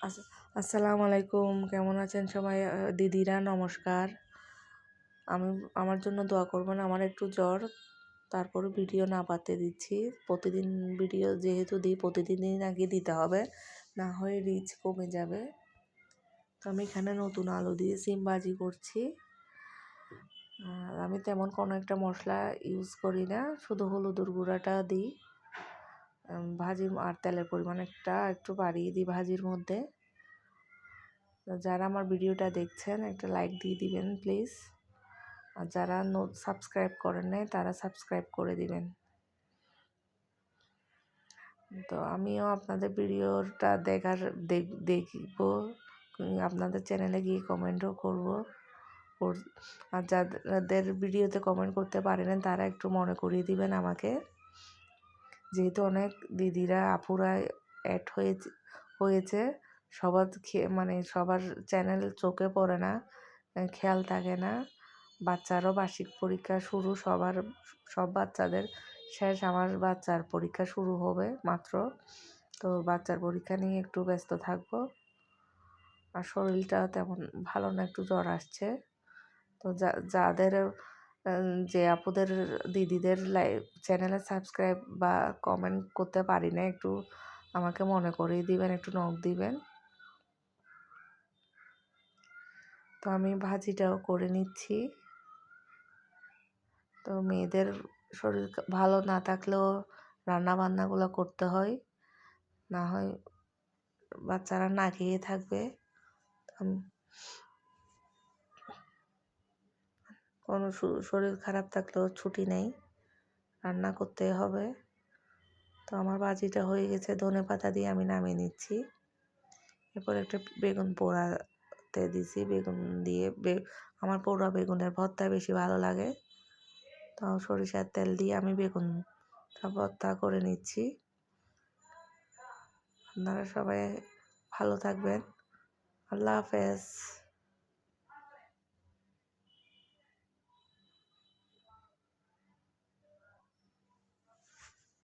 আসসালামু আলাইকুম, কেমন আছেন সবাই? দিদিরা নমস্কার। আমি আমার জন্য দোয়া করবেন। আমার একটু জ্বর, তারপরে ভিডিও না পাতে দিচ্ছি। প্রতিদিন ভিডিও যেহেতু দিই, প্রতিদিনই নাকি দিতে হবে, না হয় রিচ কমে যাবে। তো আমি এখানে নতুন আলু দিয়ে সিম ভাজি করছি। আর আমি তেমন কোনো একটা মশলা ইউজ করি না, শুধু হলুদের গুঁড়াটা দিই। ভাজি আর তেলের পরিমাণ একটু বাড়িয়ে দিই ভাজির মধ্যে। যারা আমার ভিডিওটা দেখছেন একটা লাইক দিয়ে দিবেন প্লিজ। আর যারা সাবস্ক্রাইব করেন নাই তারা সাবস্ক্রাইব করে দিবেন। তো আমিও আপনাদের ভিডিওটা দেখব, আপনাদের চ্যানেলে গিয়ে কমেন্টও করব। আর যাদের ভিডিওতে কমেন্ট করতে পারেন তারা একটু মনে করিয়ে দিবেন আমাকে, যেহেতু অনেক দিদিরা আপুরা অ্যাড হয়েছে। সবার চ্যানেল চোখে পড়ে না, খেয়াল থাকে না। বাচ্চারও বার্ষিক পরীক্ষা শুরু, সব বাচ্চাদের শেষ। আমার বাচ্চার পরীক্ষা শুরু হবে মাত্র, তো বাচ্চার পরীক্ষা নিয়ে একটু ব্যস্ত থাকবো। আর শরীরটা তেমন ভালো না, একটু জ্বর আসছে। তো যাদের যে আপুদের দিদিদের চ্যানেলে সাবস্ক্রাইব বা কমেন্ট করতে পারি না, একটু আমাকে মনে করিয়ে দিবেন, একটু নক দিবেন। তো আমি ভাজিটাও করে নিচ্ছি। তো মেয়েদের শরীর ভালো না থাকলেও রান্না বান্নাগুলো করতে হয়, না হয় বাচ্চারা না খেয়ে থাকবে। কোনো শরীর খারাপ থাকলেও ছুটি নেই, রান্না করতে হবে। তো আমার ভাজিটা হয়ে গেছে, ধনেপাতা দিয়ে আমি নামিয়ে নিচ্ছি। এরপর একটা বেগুন পোড়াতে দিছি। বেগুন দিয়ে আমার পোড়া বেগুনের ভর্তা বেশি ভালো লাগে, তো সরিষার তেল দিয়ে আমি বেগুনটা ভর্তা করে নিচ্ছি। আপনারা সবাই ভালো থাকবেন। আল্লাহ হাফেজ।